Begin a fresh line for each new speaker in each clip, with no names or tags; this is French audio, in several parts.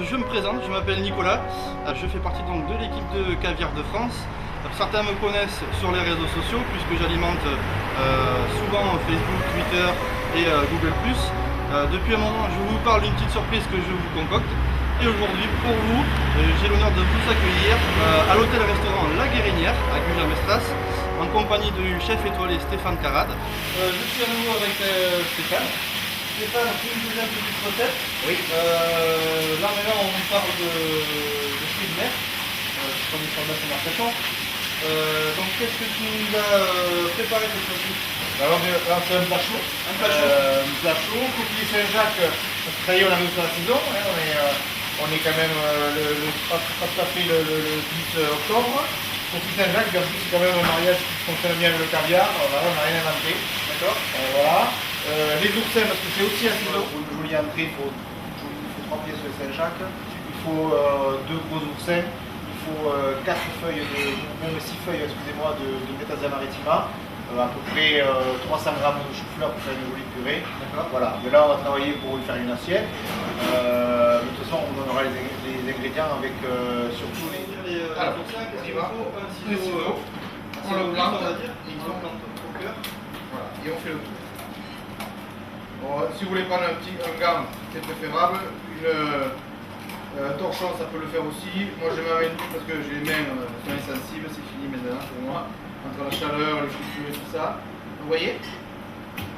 je me présente, je m'appelle Nicolas, je fais partie donc de l'équipe de Caviar de France. Certains me connaissent sur les réseaux sociaux puisque j'alimente souvent Facebook, Twitter et Google+. Depuis un moment, je vous parle d'une petite surprise que je vous concocte. Et aujourd'hui, pour vous, j'ai l'honneur de vous accueillir à l'hôtel-restaurant La Guérinière, à Gujan-Mestras, en compagnie du chef étoilé Stéphane Carrade. Je suis à nouveau avec Stéphane. Stéphane, tu nous donnes une petite recette.
Oui.
Là maintenant, on parle de fruits de mer, comme une formation d'impression. Donc, qu'est-ce que tu nous as préparé cette fois-ci?
Alors, c'est un plat chaud.
Un plat chaud.
Un plat chaud, coquille Saint-Jacques. Ça y est, on arrive sur la saison. Hein, on est quand même pas tout à fait le 10 octobre. Coquille Saint-Jacques, c'est quand même un mariage qui fonctionne bien avec le caviar. Voilà, on n'a rien inventé.
D'accord.
Voilà. Les oursins, parce que c'est aussi un saison. Pour une jolie entrée, il faut 3 pièces de Saint-Jacques. Il faut 2 gros oursins. Il faut 4 feuilles, même 6 feuilles, excusez-moi, de Metasia maritima. À peu près 300 g de chou-fleur pour faire une jolie purée. Voilà. Mais là, on va travailler pour lui faire une assiette. De toute façon, on donnera les ingrédients avec surtout les.
Alors, qu'est-ce qu'il faut? Un ciseau.
On le plante,
on va dire. Et on le plante au cœur.
Voilà. Et on fait le tour. Bon, si vous voulez prendre un gant, c'est préférable. Un torchon, ça peut le faire aussi. Moi, je m'amène plus parce que j'ai les mains sont insensibles. C'est fini maintenant pour moi. Entre la chaleur, les chaussures et tout ça. Vous voyez?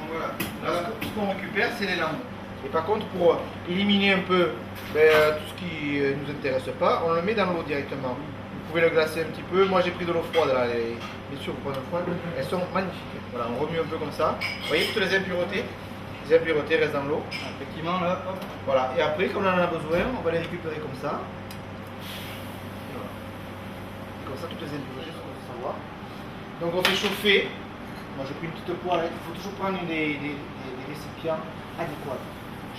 Voilà.
Là, ce qu'on récupère, c'est les langues. Et par contre, pour éliminer un peu tout ce qui ne nous intéresse pas, on le met dans l'eau directement. Vous pouvez le glacer un petit peu. Moi, j'ai pris de l'eau froide là. Bien sûr, vous prenez l'eau froide. Elles sont magnifiques. Voilà, on remue un peu comme ça. Vous voyez toutes les impuretés? Les impuretés restent dans l'eau.
Effectivement, là, hop.
Voilà. Et après, quand on en a besoin, on va les récupérer comme ça. Et voilà. Et comme ça, toutes les impuretés sont au savoir. Donc on fait chauffer. Moi j'ai pris une petite poêle, il faut toujours prendre des récipients adéquats.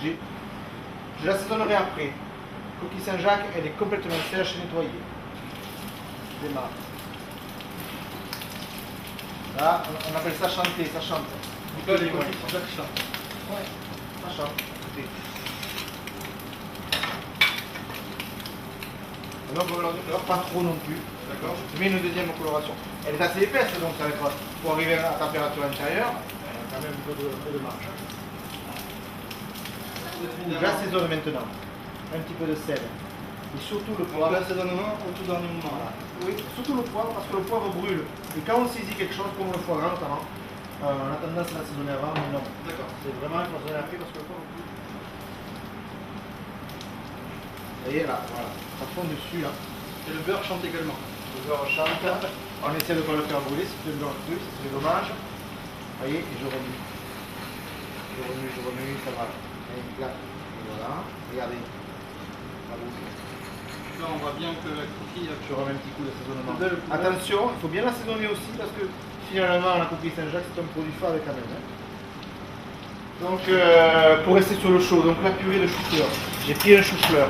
Je l'assaisonnerai après. Coquille Saint-Jacques, elle est complètement sèche, nettoyée. Je démarre. Là, on appelle ça chanter, ça chante.
Donc là, les coquilles sont déjà chantent.
Ouais, ça chante. Écoutez. Donc on ne leur pas trop non plus.
D'accord.
Je mets une deuxième coloration. Elle est assez épaisse, donc ça va être pour arriver à la température intérieure. Elle a quand même un peu de marge. J'assaisonne maintenant. Un petit peu de sel. Et surtout le poivre.
L'assaisonnement au tout dernier moment.
Voilà. Oui, surtout le poivre parce que le poivre brûle. Et quand on saisit quelque chose comme le foie gras notamment, on a tendance à l'assaisonner avant, mais non.
D'accord.
C'est vraiment il faut assaisonner après parce que le poivre brûle. Vous voyez là, voilà. Ça fond dessus là.
Et le beurre chante également.
Le beurre chante. On essaie de ne pas le faire brûler, c'est le beurre cru, c'est dommage. Vous voyez, et je remue. Je remue, ça va. Et là, voilà. Regardez. Ça bouge.
Là, on voit bien que la coquille.
Je remets un petit coup d'assaisonnement.
Attention.
Attention, il faut bien l'assaisonner aussi parce que finalement la coquille Saint-Jacques c'est un produit fade quand même. Hein. Donc pour rester sur le chaud, donc la purée de chou-fleur. J'ai pris un chou-fleur.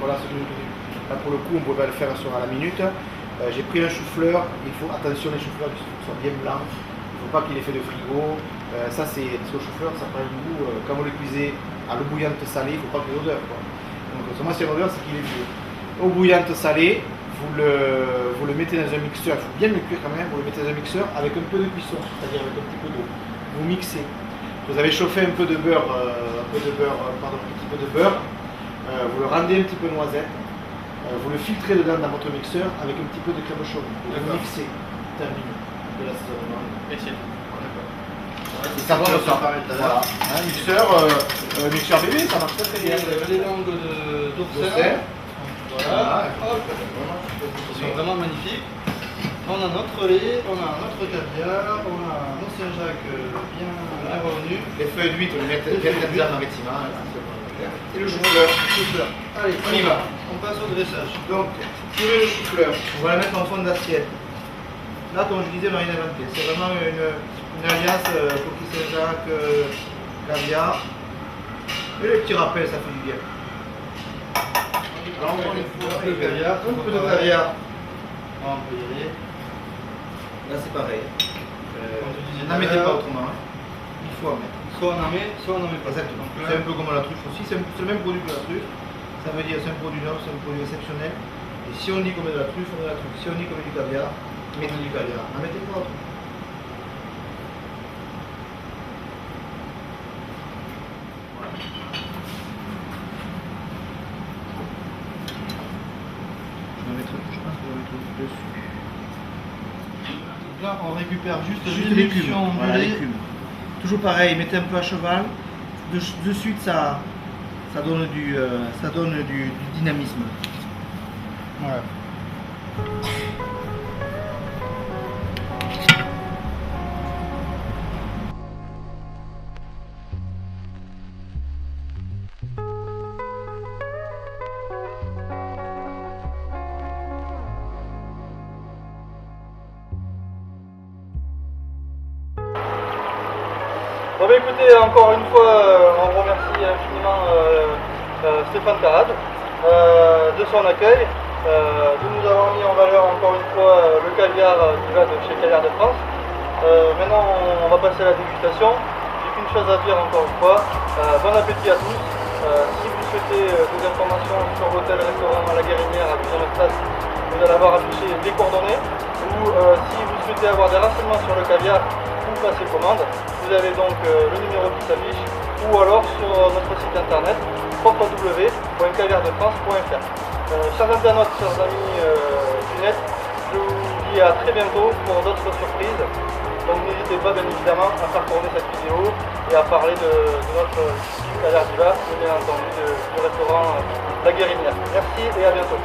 Voilà ce que je dis. Là pour le coup on ne peut pas le faire à la minute. J'ai pris un chou-fleur, il faut attention les chou-fleurs qui soient bien blancs. Il ne faut pas qu'il ait fait de frigo. Ça c'est parce que le chou-fleur ça prend un goût. Quand vous le cuisez à l'eau bouillante salée, il ne faut pas qu'il y ait d'odeur. Donc seulement si il y a l'odeur c'est qu'il est vieux. Eau bouillante salée, vous le mettez dans un mixeur, il faut bien le cuire quand même, vous le mettez dans un mixeur avec un peu de cuisson, c'est-à-dire avec un petit peu d'eau. Vous mixez. Vous avez chauffé un peu de beurre, un petit peu de beurre, vous le rendez un petit peu noisette, vous le filtrez dedans dans votre mixeur avec un petit peu de crème chaude. Vous mixez, terminé de l'assaisonnement.
Et c'est
Ça va, voilà. Un mixeur bébé, ça marche très bien.
les langues d'oursin. Voilà. Hop. Ils sont vraiment magnifiques. On a notre lait, on a notre caviar, on a nos Saint-Jacques bien revenu.
Les feuilles d'huile, on les met bien maritima. Et le chou-fleur.
Allez,
On y va.
On passe au dressage.
Donc, purée de chou-fleur, on va la mettre en fond d'assiette. Là, comme je disais, on n'a rien inventé. C'est vraiment une alliance coquille Saint-Jacques, caviar. Et les petits rappels, ça fait du bien. Alors, on prend un peu de caviar. Un peu de caviar.
On peut y aller.
Là, c'est pareil.
N'en
mettez pas autrement. Il faut en mettre.
Soit on en met pas.
Exactement. C'est un peu comme la truffe aussi. C'est le même produit que la truffe. Ça veut dire c'est un produit noble, c'est un produit exceptionnel. Et si on dit qu'on met de la truffe, on met de la truffe. Si on dit qu'on met du caviar, mettez du caviar. En mettez pas autre. Je pense que je vais mettre dessus.
Donc là, on récupère juste
l'écume.
l'émulsion
Voilà,
de lait.
l'écume. Toujours pareil, mettez un peu à cheval. De suite, ça donne du dynamisme.
Voilà. Bon bah écoutez, encore une fois, on remercie infiniment Stéphane Tarade de son accueil, de nous avoir mis en valeur encore une fois le caviar qui va de chez Caviar de France. Maintenant on va passer à la dégustation. J'ai qu'une chose à dire encore une fois, bon appétit à tous. Si vous souhaitez des informations sur l'hôtel restaurant à la Guérinière à Buisson-Estas, vous allez avoir affiché des coordonnées, ou si vous souhaitez avoir des renseignements sur le caviar, vous passez commande. Vous avez donc le numéro qui s'affiche, ou alors sur notre site internet www.caviardefrance.fr. Chers internautes, chers amis du net, je vous dis à très bientôt pour d'autres surprises. Donc n'hésitez pas bien évidemment à faire tourner cette vidéo et à parler de notre caviar diva, et bien entendu du restaurant La Guérinière. Merci et à bientôt.